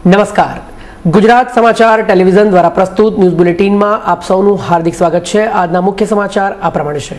નમસ્કાર, ગુજરાત સમાચાર ટેલિવિઝન દ્વારા પ્રસ્તુત ન્યૂઝ બુલેટિનમાં આપ સૌનું હાર્દિક સ્વાગત છે। આજના મુખ્ય સમાચાર આ પ્રમાણે છે।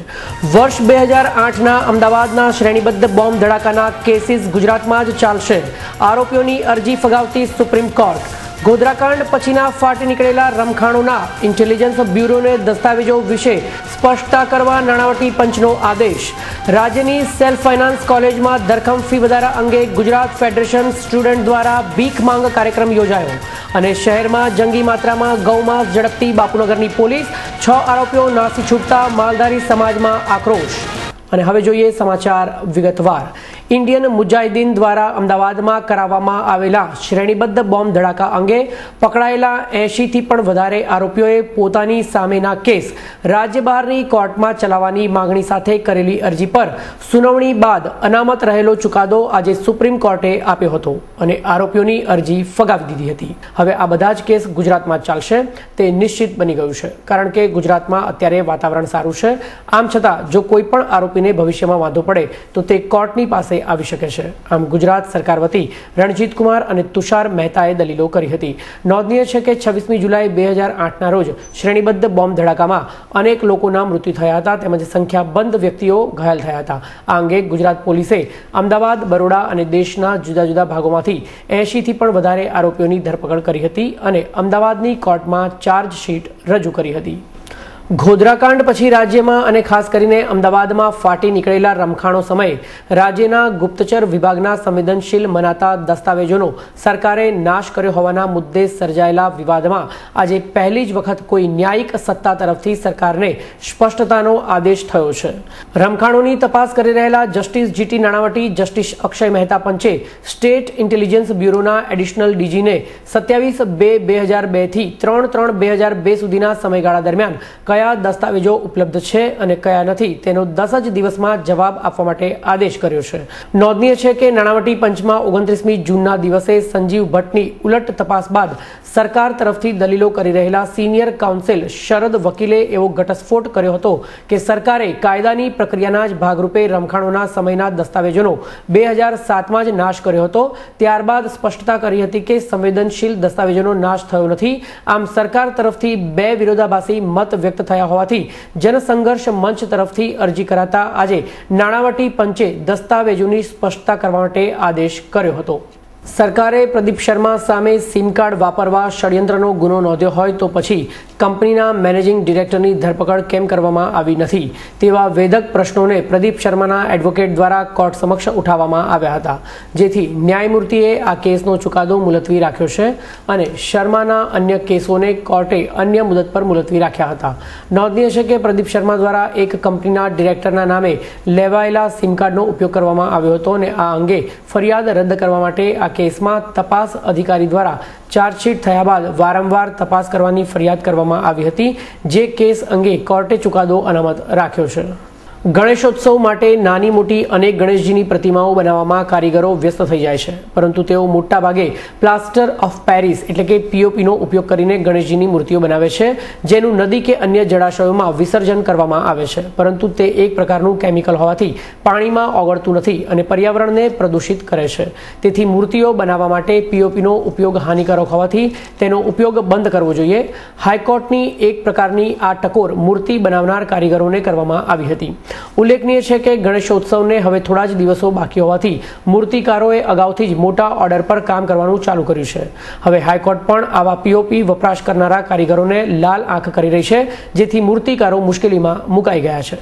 વર્ષ 2008ના અમદાવાદના શ્રેણીબદ્ધ બોમ્બ ધડાકાના કેસીસ ગુજરાતમાં જ ચાલશે। આરોપીઓની અરજી ફગાવતી સુપ્રીમ કોર્ટ। ગોધરાકાંડ પછીના ફાટી નીકળેલા રમખાણોના ઇન્ટેલિજન્સ બ્યુરોને દસ્તાવેજો વિશે સ્પષ્ટતા કરવા નાણાવટી પંચનો આદેશ। રાજ્યની સેલ્ફ ફાઇનાન્સ કોલેજમાં ધરખમ ફી વધારા અંગે ગુજરાત ફેડરેશન સ્ટુડન્ટ દ્વારા ભીખ માંગ કાર્યક્રમ યોજાયો। અને શહેરમાં જંગી માત્રામાં ગૌમાંસ ઝડપતી બાપુનગરની પોલીસ, 6 આરોપીઓ નાસી છૂટતા માલધારી સમાજમાં આક્રોશ। અને હવે જોઈએ સમાચાર વિગતવાર। ઇન્ડિયન મુજાહિદીન દ્વારા અમદાવાદમાં કરાવવામાં આવેલા શ્રેણીબદ્ધ બોમ્બ ધડાકા અંગે પકડાયેલા 80થી પણ વધારે આરોપીઓએ પોતાની સામેના કેસ રાજ્ય બહારની કોર્ટમાં ચલાવવાની માંગણી સાથે કરેલી અરજી પર સુનાવણી બાદ અનામત રહેલો ચુકાદો આજે સુપ્રીમ કોર્ટે આપ્યો હતો અને આરોપીઓની અરજી ફગાવી દીધી હતી। હવે આ બધા જ કેસ ગુજરાતમાં ચાલશે તે નિશ્ચિત બની ગયું છે, કારણ કે ગુજરાતમાં અત્યારે વાતાવરણ સારું છે। આમ છતાં જો કોઈ પણ આરોપીને ભવિષ્યમાં વાંધો પડે તો તે કોર્ટની પાસે આવી શકે છે। આમ ગુજરાત સરકાર વતી રણજીત કુમાર અને તુષાર મહેતાએ દલીલો કરી હતી। નોંધનીય છે કે 26મી જુલાઈ 2008ના રોજ શ્રેણીબદ્ધ બોમ્બ ધડાકામાં અનેક લોકોના મૃત્યુ થયા હતા તેમજ સંખ્યાબંધ વ્યક્તિઓ ઘાયલ થયા હતા। આ અંગે ગુજરાત પોલીસે અમદાવાદ, બરોડા અને દેશના જુદા જુદા ભાગોમાંથી 80થી પણ વધારે આરોપીઓની ધરપકડ કરી હતી અને અમદાવાદની કોર્ટમાં ચાર્જશીટ રજૂ કરી હતી। ગોધરાકાંડ પછી રાજ્યમાં અને ખાસ કરીને અમદાવાદમાં ફાટી નીકળેલા રમખાણો સમયે રાજ્યના ગુપ્તચર વિભાગના સંવેદનશીલ મનાતા દસ્તાવેજોનો સરકારે નાશ કર્યો હોવાના મુદ્દે સર્જાયેલા વિવાદમાં આજે પહેલી જ વખત કોઈ ન્યાયિક સત્તા તરફથી સરકારને સ્પષ્ટતાનો આદેશ થયો છે। રમખાણોની તપાસ કરી રહેલા justice GT Nanavati, justice Akshay Mehta પંચે સ્ટેટ ઇન્ટેલિજન્સ બ્યુરોના એડિશનલ ડીજીને 27/2/2002 થી 3/3/2002 સુધીના સમયગાળા દરમિયાન કયા દસ્તાવેજો ઉપલબ્ધ છે અને કયા નથી તેનો 10 જ દિવસમાં જવાબ આપવા માટે આદેશ કર્યો છે। નોંધનીય છે કે નાણાવટી પંચમાં 29મી જૂનના દિવસે સંજીવ ભટ્ટની ઉલટ તપાસ બાદ સરકાર તરફથી દલીલો કરી રહેલા સિનિયર કાઉન્સિલ શરદ વકીલે એવો ઘટસ્ફોટ કર્યો હતો કે સરકારે કાયદાની પ્રક્રિયાના જ ભાગરૂપે રમખાણોના સમયના દસ્તાવેજોનો 2007માં જ નાશ કર્યો હતો। ત્યારબાદ સ્પષ્ટતા કરી હતી કે સંવેદનશીલ દસ્તાવેજોનો નાશ થયો નથી। આમ સરકાર તરફથી 2 વિરોધાભાસી મત વ્યક્ત થયા હોવાથી જનસંઘર્ષ મંચ તરફથી અરજી કરાતા આજે નાણાવટી પંચે દસ્તાવેજોની સ્પષ્ટતા કરવા માટે આદેશ કર્યો હતો। સરકારે પ્રદીપ શર્મા સામે સિમ કાર્ડ વાપરવા ષડયંત્રનો ગુનો નોંધ્યો હોય તો પછી કંપનીના મેનેજિંગ ડિરેક્ટરની ધરપકડ કેમ કરવામાં આવી નથી તેવા વેધક પ્રશ્નોને પ્રદીપ શર્માના એડવોકેટ દ્વારા કોર્ટ સમક્ષ ઉઠાવવામાં આવ્યા હતા, જેથી ન્યાયમૂર્તિએ આ કેસનો ચુકાદો મુલતવી રાખ્યો છે અને શર્માના અન્ય કેસોને કોર્ટે અન્ય મુદત પર મુલતવી રાખ્યા હતા। નોંધનીય છે કે પ્રદીપ શર્મા દ્વારા એક કંપનીના ડિરેક્ટરના નામે લેવાયેલા સિમ કાર્ડનો ઉપયોગ કરવામાં આવ્યો હતો અને આ અંગે ફરિયાદ રદ કરવા માટે આ કેસમાં તપાસ અધિકારી દ્વારા ચાર્જશીટ થયા બાદ વારંવાર તપાસ કરવાની ફરિયાદ કરવામાં આવી હતી, જે કેસ અંગે કોર્ટે ચુકાદો અનામત રાખ્યો છે। ગણેશોત્સવ માટે નાની મોટી અનેક ગણેશજીની પ્રતિમાઓ બનાવવામાં કારીગરો વ્યસ્ત થઈ જાય છે, પરંતુ તેઓ મોટા ભાગે પ્લાસ્ટર ઓફ પેરિસ એટલે કે પીઓપીનો ઉપયોગ કરીને ગણેશજીની મૂર્તિઓ બનાવે છે, જેનું નદી કે અન્ય જળાશયોમાં વિસર્જન કરવામાં આવે છે, પરંતુ તે એક પ્રકારનું કેમિકલ હોવાથી પાણીમાં ઓગળતું નથી અને પર્યાવરણને પ્રદૂષિત કરે છે। તેથી મૂર્તિઓ બનાવવા માટે પીઓપીનો ઉપયોગ હાનિકારક હોવાથી તેનો ઉપયોગ બંધ કરવો જોઈએ। હાઈકોર્ટની એક પ્રકારની આ ટકોર મૂર્તિ બનાવનાર કારીગરોને કરવામાં આવી હતી। ઉલ્લેખનીય છે કે ગણેશોત્સવને હવે થોડા જ દિવસો બાકી હોવાથી મૂર્તિકારોએ અગાઉથી જ મોટા ઓર્ડર પર કામ કરવાનું ચાલુ કર્યું છે। હવે હાઈકોર્ટ પણ આવા પીઓપી વપરાશ કરનારા કારીગરોને લાલ આંખ કરી રહી છે, જેથી મૂર્તિકારો મુશ્કેલીમાં મુકાઈ ગયા છે।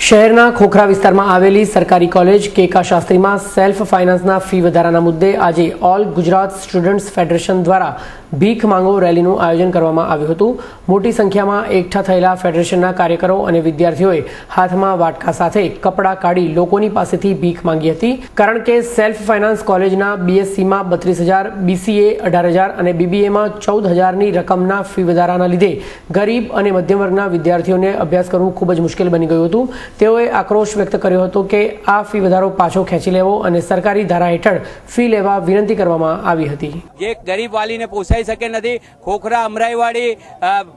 શહેરના ખોખરા વિસ્તારમાં આવેલી સરકારી કોલેજ કેકા શાસ્ત્રીમાં સેલ્ફ ફાઇનાન્સના ફી વધારાના મુદ્દે આજે ઓલ ગુજરાત સ્ટુડન્ટ્સ ફેડરેશન દ્વારા ભીખ માંગો રેલીનું આયોજન કરવામાં આવ્યું હતું। મોટી સંખ્યામાં એકઠા થયેલા ફેડરેશનના કાર્યકરો અને વિદ્યાર્થીઓએ હાથમાં વાટકા સાથે કપડાં કાઢી લોકોની પાસેથી ભીખ માંગી હતી, કારણ કે સેલ્ફ ફાઇનાન્સ કોલેજના બીએસસીમાં 32,000, બીસીએ 18,000 અને બીબીએમાં 14,000ની રકમના ફી વધારાના લીધે ગરીબ અને મધ્યમ વર્ગના વિદ્યાર્થીઓને અભ્યાસ કરવું ખૂબ જ મુશ્કેલ બની ગયું હતું। તેઓએ આક્રોશ વ્યક્ત કર્યો હતો કે આ ફી વધારો પાછો ખેંચી લેવો અને સરકારી ધારા હેઠળ ફી લેવા વિનંતી કરવામાં આવી હતી. જે ગરીબ વાલીને પોસાઈ શકે નથી, ખોખરા, અમરાઈવાડી,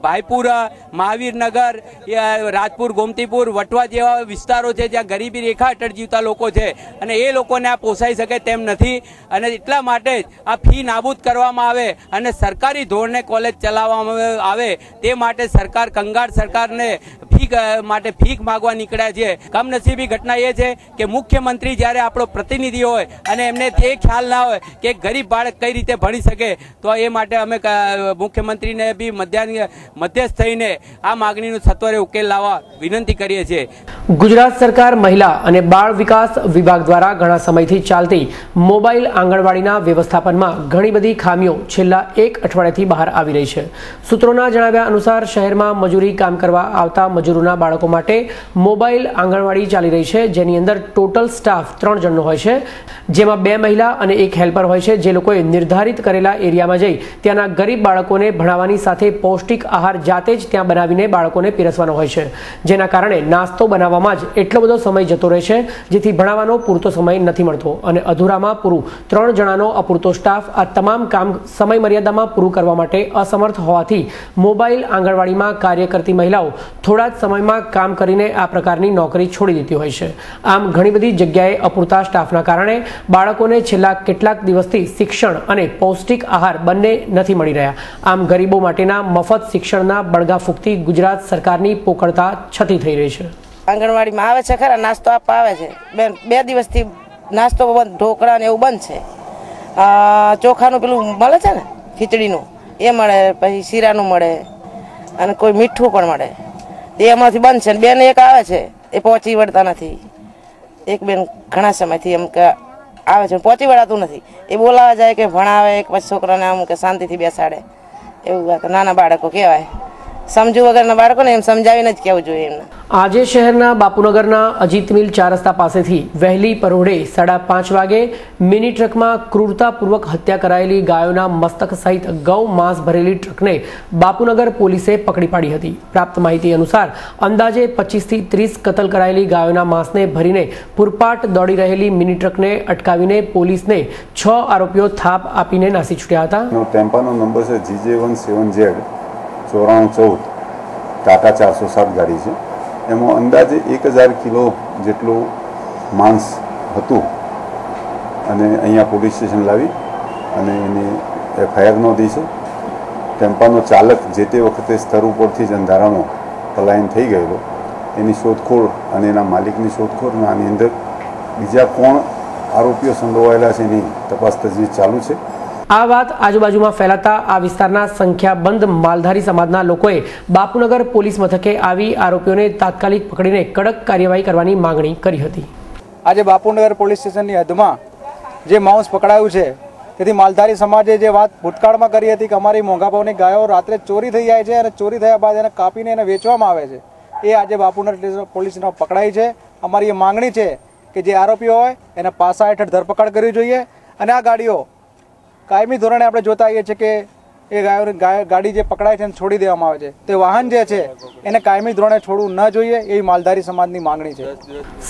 ભાઈપુર, મહાવીરનગર, રાજપુર, ગોમતીપુર, વટવા જેવા વિસ્તારો છે જ્યાં ગરીબી રેખા હેઠળ જીવતા લોકો છે અને એ લોકોને આ પોસાઈ શકે તેમ નથી અને એટલા માટે જ આ ફી નાબૂદ કરવામાં આવે અને સરકારી ધોરણે કોલેજ ચલાવવામાં આવે તે માટે સરકાર કંગાળ સરકારને માટે ભીખ માગવા નીકળ્યા છે. કમનસીબી ઘટના એ છે કે મુખ્યમંત્રી જ્યારે આપણો પ્રતિનિધિ હોય અને એમને તે ખ્યાલ ના હોય કે ગરીબ બાળક કઈ રીતે ભણી શકે, તો એ માટે અમે મુખ્યમંત્રીને બી મધ્યસ્થ થઈને આ માગણીનો સત્વરે ઉકેલ લાવવા વિનંતી કરીએ છીએ. ગુજરાત સરકાર મહિલા અને બાળ વિકાસ વિભાગ દ્વારા ઘણા સમયથી ચાલતી મોબાઈલ આંગણવાડીના વ્યવસ્થાપનમાં ઘણી બધી ખામીઓ છેલ્લા એક અઠવાડિયાથી બહાર આવી રહી છે. સૂત્રોના જણાવ્યા અનુસાર શહેરમાં મજૂરી કામ કરવા આવતા મજૂરોના બાળકો માટે મોબાઈલ આંગણવાડી ચાલી રહી છે, જેની અંદર ટોટલ સ્ટાફ 3 જણનો હોય છે, જેમાં 2 મહિલા અને 1 હેલ્પર હોય છે, જે લોકોએ નિર્ધારિત કરેલા એરિયામાં જઈ ત્યાંના ગરીબ બાળકોને ભણાવવાની સાથે પૌષ્ટિક આહાર જાતે જ ત્યાં બનાવીને બાળકોને પીરસવાનો હોય છે, જેના કારણે નાસ્તો બનાવવામાં જ એટલો બધો સમય જતો રહે છે જેથી ભણાવવાનો પૂરતો સમય નથી મળતો અને અધૂરામાં પૂરું 3 જણાનો અપૂરતો સ્ટાફ આ તમામ કામ સમય મર્યાદામાં પૂરું કરવા માટે અસમર્થ હોવાથી મોબાઈલ આંગણવાડીમાં કાર્ય કરતી મહિલાઓ થોડા જ સમયમાં કામ કરીને આ પ્રકારની નોકરી છોડી દેતી હોય છે. આમ ઘણી બધી જગ્યાએ અપૂરતા સ્ટાફના કારણે બાળકોને છેલ્લા કેટલાક દિવસથી શિક્ષણ અને પૌષ્ટિક આહાર બંને નથી મળી રહ્યા. આમ ગરીબો માટેના મફત શિક્ષણના બળગા ફૂંકતી ગુજરાત સરકારની પોકળતા છતી થઈ રહી છે. આંગણવાડીમાં આવે છે ખરા, નાસ્તો આપવા આવે છે. 2 દિવસથી નાસ્તો બંધ, ઢોકળા ને એવું બંધ છે. ચોખાનું પેલું મળે છે ને ખીચડીનું એ મળે, પછી શીરાનું મળે અને કોઈ મીઠું પણ મળે. એ એમાંથી બંધ છે. બેન એક આવે છે એ પહોંચી વળતા નથી. એક બેન ઘણા સમયથી એમ કે આવે છે પહોંચી વળાતું નથી. એ બોલાવા જાય કે ભણાવે, એક પછી છોકરાને આમ કે શાંતિથી બેસાડે. એવું વાત નાના બાળકો કહેવાય. સમજુ વગરના બાળકોને એમ સમજાવીને જ કહેવું જોઈએ એમને. આજે શહેરના બાપુનગરના અજીત મિલ 4 રસ્તા પાસેથી વહેલી પરોઢે 5:30 વાગે મિની ટ્રકમાં ક્રૂરતાપૂર્વક હત્યા કરાયેલી ગાયોના મસ્તક સહિત ગૌ માંસ ભરેલી ટ્રકને બાપુનગર પોલીસે પકડી પાડી હતી. પ્રાપ્ત માહિતી અનુસાર અંદાજે 25 થી 30 કતલ કરાયેલી ગાયોના માંસને ભરીને પૂરપાટ દોડી રહેલી મિની ટ્રકને અટકાવીને પોલીસને 6 આરોપીઓ થાપ આપીને નાસી છૂટ્યા હતા. ટેમ્પાનો નંબર છે GJ17Z 9414 ટાટા 407 ગાડી છે. એમાં અંદાજે 1000 કિલો જેટલું માંસ હતું અને અહીંયા પોલીસ સ્ટેશન લાવી અને એની FIR નોંધી છે. ટેમ્પાનો ચાલક જે તે વખતે સ્થળ ઉપરથી જ અંધારામાં પલાયન થઈ ગયેલો. એની શોધખોળ અને એના માલિકની શોધખોળ આની અંદર બીજા કોણ આરોપીઓ સંડોવાયેલા છે એની તપાસ તજવીજ ચાલુ છે. આ વાત આજુબાજુમાં ફેલાતા આ વિસ્તારના સંખ્યાબંધ માલધારી સમાજના લોકોએ બાપુનગર પોલીસ મથકે આવી આરોપીઓને તાત્કાલિક પકડીને કડક કાર્યવાહી કરવાની માંગણી કરી હતી. આજે બાપુનગર પોલીસ સ્ટેશનની હદમાં જે માંસ પકડાયું છે તેથી માલધારી સમાજે જે વાત ભૂતકાળમાં કરી હતી કે અમારી મોંઘા ભાવની ગાયો રાત્રે ચોરી થઈ જાય છે અને ચોરી થયા બાદ એને કાપીને એને વેચવામાં આવે છે, એ આજે બાપુનગર પોલીસનો પકડાઈ છે. અમારી એ માંગણી છે કે જે આરોપીઓ હોય એને પાસા હેઠળ ધરપકડ કરવી જોઈએ અને આ ગાડીઓ કાયમી ધોરણે આપણે જોતા આવીએ છીએ કે એ ગાડી જે પકડાય છે એને છોડી દેવામાં આવે છે. તે વાહન જે છે એને કાયમી ધોરણે છોડવું ન જોઈએ એવી માલધારી સમાજની માંગણી છે.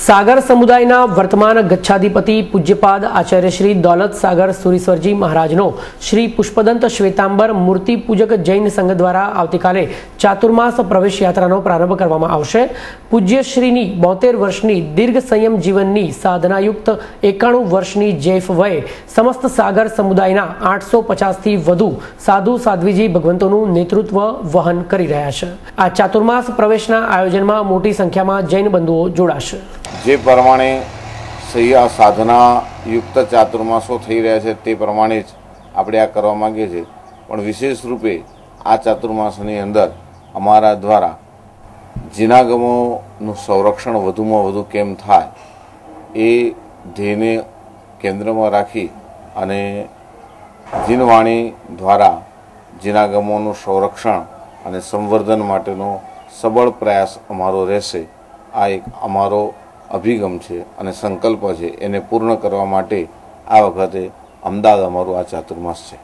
સાગર સમુદાયના વર્તમાન ગચ્છાધિપતિ પૂજ્યપાદ આચાર્ય શ્રી દૌલત સાગર સુરીશ્વરજી મહારાજનો શ્રી પુષ્પદંત શ્વેતાંબર મૂર્તિ પૂજક જૈન સંઘ દ્વારા આવતીકાલે ચાતુર્માસ પ્રવેશ યાત્રાનો પ્રારંભ કરવામાં આવશે. પૂજ્યશ્રીની 72 વર્ષની દીર્ઘ સંયમ જીવનની સાધનાયુક્ત 91 વર્ષની જૈફ વયે સમસ્ત સાગર સમુદાયના 850 થી વધુ સાધુ સાધ્વીજી ભગવંતોનું નેતૃત્વ વહન કરી રહ્યા છે. આ ચાતુર્માસ પ્રવેશના આયોજનમાં મોટી સંખ્યામાં જૈન બંધુઓ જોડાશે. જે પ્રમાણે સહ્યા સાધના યુક્ત ચાતુર્માસો થઈ રહ્યા છે તે પ્રમાણે જ આપણે આ કરવા માંગીએ છીએ. પણ વિશેષ રૂપે આ ચાતુર્માસની અંદર અમારા દ્વારા જીનાગમોનું સંરક્ષણ વધુમાં વધુ કેમ થાય એ ધ્યેયને કેન્દ્રમાં રાખી અને જીનવાણી દ્વારા જીનાગમોનું સંરક્ષણ અને સંવર્ધન માટેનો સબળ પ્રયાસ અમારો રહેશે. આ એક અમારો અભિગમ છે અને સંકલ્પ છે. એને પૂર્ણ કરવા માટે આ વખતે અમદાવાદ અમારું આ ચાતુર્માસ છે.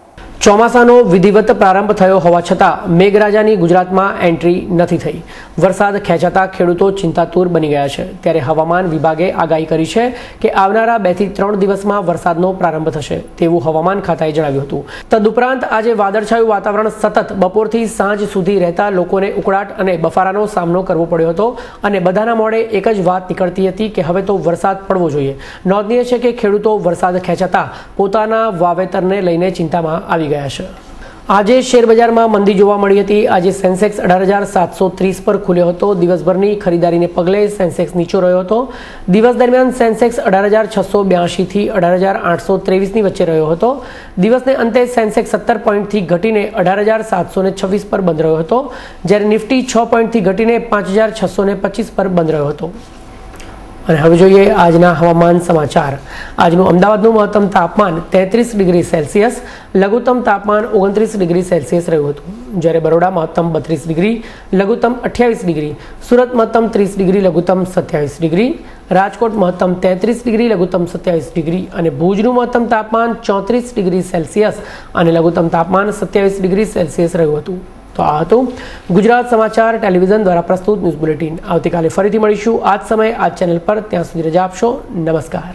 ચોમાસાનો વિધિવત પ્રારંભ થયો હોવા છતાં મેઘરાજાની ગુજરાતમાં એન્ટ્રી નથી થઈ. વરસાદ ખેંચાતા ખેડૂતો ચિંતાતુર બની ગયા છે. ત્યારે હવામાન વિભાગે આગાહી કરી છે કે આવનારા 2 થી 3 દિવસમાં વરસાદનો પ્રારંભ થશે તેવું હવામાન ખાતાએ જણાવ્યું હતું. તદુપરાંત આજે વાદળછાયું વાતાવરણ સતત બપોરથી સાંજ સુધી રહેતા લોકોને ઉકળાટ અને બફારાનો સામનો કરવો પડ્યો હતો અને બધાના મોઢે એક જ વાત નીકળતી હતી કે હવે તો વરસાદ પડવો જોઈએ. નોંધનીય છે કે ખેડૂતો વરસાદ ખેંચાતા પોતાના વાવેતરને લઈને ચિંતામાં આવી ગયા છે. આજે શેરબજારમાં મંદી જોવા મળી હતી. આજે સેન્સેક્સ 18,730 પર ખુલ્યો હતો. દિવસભરની ખરીદારીને પગલે સેન્સેક્સ નીચો રહ્યો હતો. દિવસ દરમિયાન સેન્સેક્સ 18,682 થી 18,823 ની વચ્ચે રહ્યો હતો. દિવસને અંતે સેન્સેક્સ 17 પોઈન્ટથી ઘટીને 18,726 પર બંધ રહ્યો હતો, જ્યારે નિફ્ટી 6 પોઈન્ટથી ઘટીને 5,625 પર બંધ રહ્યો હતો. અને હવે જોઈએ આજના હવામાન સમાચાર. આજનું અમદાવાદનું મહત્તમ તાપમાન 33 ડિગ્રી સેલ્સિયસ, લઘુત્તમ તાપમાન 29 ડિગ્રી સેલ્સિયસ રહ્યું હતું, જ્યારે બરોડા મહત્તમ 32 ડિગ્રી, લઘુત્તમ 28 ડિગ્રી, સુરત મહત્તમ 30 ડિગ્રી, લઘુત્તમ 27 ડિગ્રી, રાજકોટ મહત્તમ 33 ડિગ્રી, લઘુત્તમ 27 ડિગ્રી અને ભુજનું મહત્તમ તાપમાન 34 ડિગ્રી સેલ્સિયસ અને લઘુત્તમ તાપમાન 27 ડિગ્રી સેલ્સિયસ રહ્યું હતું. તો આ હતું ગુજરાત સમાચાર ટેલિવિઝન દ્વારા પ્રસ્તુત ન્યૂઝ બુલેટિન. આવતીકાલે ફરીથી મળીશું આ જ સમયે આ ચેનલ પર. ત્યાં સુધી રજા આપશો. નમસ્કાર.